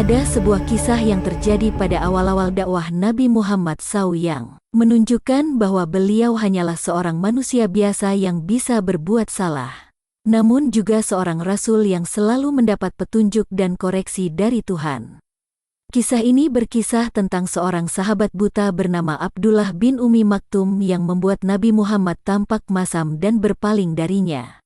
Ada sebuah kisah yang terjadi pada awal-awal dakwah Nabi Muhammad SAW yang menunjukkan bahwa beliau hanyalah seorang manusia biasa yang bisa berbuat salah, namun juga seorang rasul yang selalu mendapat petunjuk dan koreksi dari Tuhan. Kisah ini berkisah tentang seorang sahabat buta bernama Abdullah bin Ummi Maktum yang membuat Nabi Muhammad tampak masam dan berpaling darinya.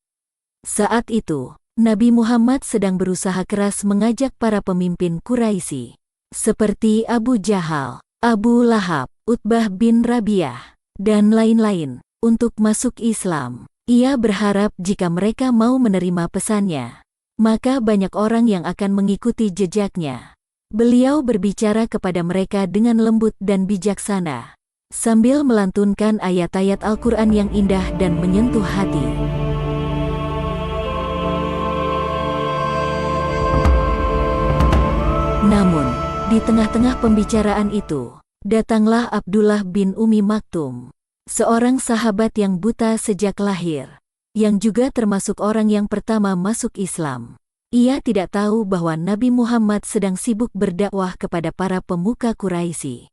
Saat itu, Nabi Muhammad sedang berusaha keras mengajak para pemimpin Quraisy, seperti Abu Jahal, Abu Lahab, Utbah bin Rabi'ah, dan lain-lain, untuk masuk Islam. Ia berharap jika mereka mau menerima pesannya, maka banyak orang yang akan mengikuti jejaknya. Beliau berbicara kepada mereka dengan lembut dan bijaksana, sambil melantunkan ayat-ayat Al-Quran yang indah dan menyentuh hati. Namun, di tengah-tengah pembicaraan itu, datanglah Abdullah bin Ummi Maktum, seorang sahabat yang buta sejak lahir, yang juga termasuk orang yang pertama masuk Islam. Ia tidak tahu bahwa Nabi Muhammad sedang sibuk berdakwah kepada para pemuka Quraisy.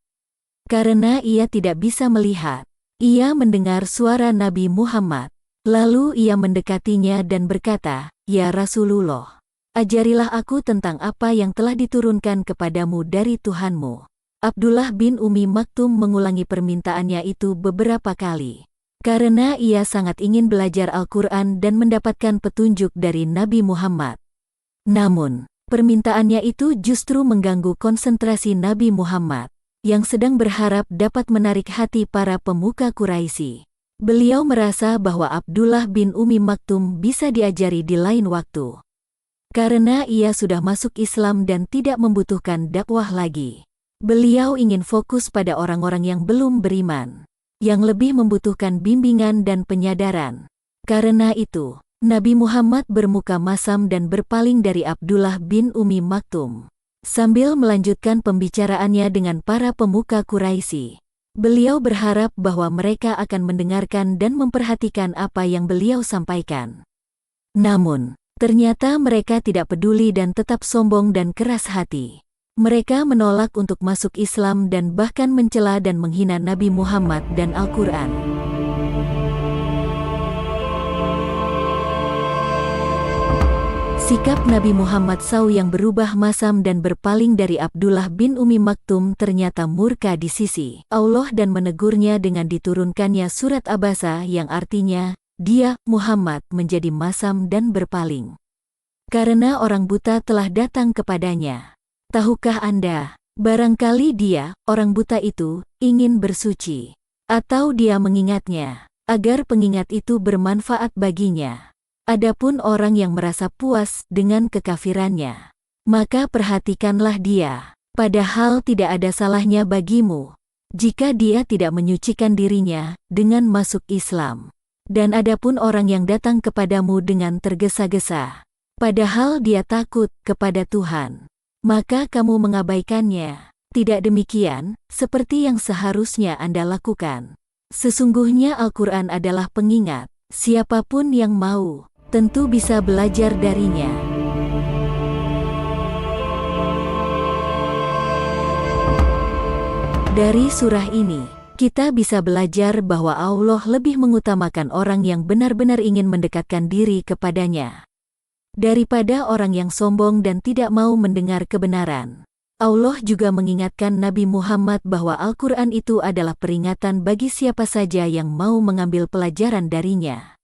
Karena ia tidak bisa melihat, ia mendengar suara Nabi Muhammad. Lalu ia mendekatinya dan berkata, "Ya Rasulullah, ajarilah aku tentang apa yang telah diturunkan kepadamu dari Tuhanmu." Abdullah bin Ummi Maktum mengulangi permintaannya itu beberapa kali, karena ia sangat ingin belajar Al-Quran dan mendapatkan petunjuk dari Nabi Muhammad. Namun, permintaannya itu justru mengganggu konsentrasi Nabi Muhammad, yang sedang berharap dapat menarik hati para pemuka Quraisy. Beliau merasa bahwa Abdullah bin Ummi Maktum bisa diajari di lain waktu, karena ia sudah masuk Islam dan tidak membutuhkan dakwah lagi. Beliau ingin fokus pada orang-orang yang belum beriman, yang lebih membutuhkan bimbingan dan penyadaran. Karena itu, Nabi Muhammad bermuka masam dan berpaling dari Abdullah bin Ummi Maktum. Sambil melanjutkan pembicaraannya dengan para pemuka Quraisy, beliau berharap bahwa mereka akan mendengarkan dan memperhatikan apa yang beliau sampaikan. Namun, ternyata mereka tidak peduli dan tetap sombong dan keras hati. Mereka menolak untuk masuk Islam dan bahkan mencela dan menghina Nabi Muhammad dan Al-Quran. Sikap Nabi Muhammad SAW yang berubah masam dan berpaling dari Abdullah bin Ummi Maktum ternyata murka di sisi Allah dan menegurnya dengan diturunkannya surat Abasa yang artinya, dia, Muhammad, menjadi masam dan berpaling. Karena orang buta telah datang kepadanya. Tahukah Anda, barangkali dia, orang buta itu, ingin bersuci, atau dia mengingatnya, agar pengingat itu bermanfaat baginya. Adapun orang yang merasa puas dengan kekafirannya, maka perhatikanlah dia, padahal tidak ada salahnya bagimu, jika dia tidak menyucikan dirinya dengan masuk Islam. Dan adapun orang yang datang kepadamu dengan tergesa-gesa, padahal dia takut kepada Tuhan, maka kamu mengabaikannya. Tidak demikian, seperti yang seharusnya Anda lakukan. Sesungguhnya Al-Quran adalah pengingat, siapapun yang mau, tentu bisa belajar darinya. Dari surah ini, kita bisa belajar bahwa Allah lebih mengutamakan orang yang benar-benar ingin mendekatkan diri kepadanya, daripada orang yang sombong dan tidak mau mendengar kebenaran. Allah juga mengingatkan Nabi Muhammad bahwa Al-Quran itu adalah peringatan bagi siapa saja yang mau mengambil pelajaran darinya,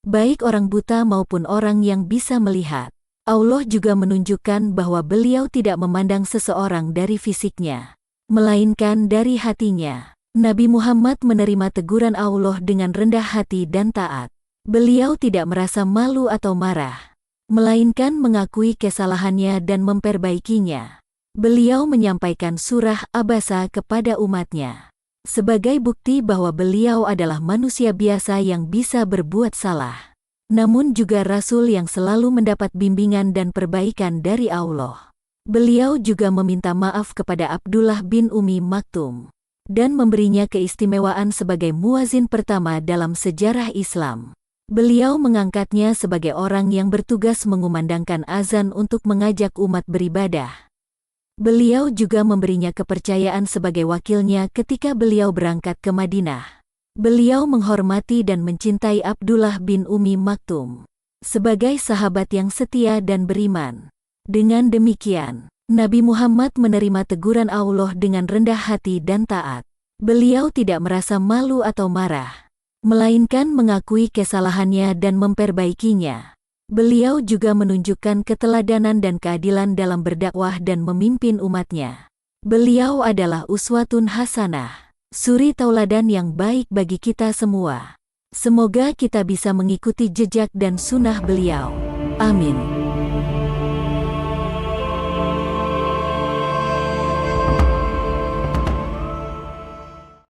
baik orang buta maupun orang yang bisa melihat. Allah juga menunjukkan bahwa beliau tidak memandang seseorang dari fisiknya, melainkan dari hatinya. Nabi Muhammad menerima teguran Allah dengan rendah hati dan taat. Beliau tidak merasa malu atau marah, melainkan mengakui kesalahannya dan memperbaikinya. Beliau menyampaikan surah Abasa kepada umatnya, sebagai bukti bahwa beliau adalah manusia biasa yang bisa berbuat salah, namun juga Rasul yang selalu mendapat bimbingan dan perbaikan dari Allah. Beliau juga meminta maaf kepada Abdullah bin Ummi Maktum, dan memberinya keistimewaan sebagai muazin pertama dalam sejarah Islam. Beliau mengangkatnya sebagai orang yang bertugas mengumandangkan azan untuk mengajak umat beribadah. Beliau juga memberinya kepercayaan sebagai wakilnya ketika beliau berangkat ke Madinah. Beliau menghormati dan mencintai Abdullah bin Umi Maktum sebagai sahabat yang setia dan beriman. Dengan demikian, Nabi Muhammad menerima teguran Allah dengan rendah hati dan taat. Beliau tidak merasa malu atau marah, melainkan mengakui kesalahannya dan memperbaikinya. Beliau juga menunjukkan keteladanan dan keadilan dalam berdakwah dan memimpin umatnya. Beliau adalah uswatun hasanah, suri tauladan yang baik bagi kita semua. Semoga kita bisa mengikuti jejak dan sunnah beliau. Amin.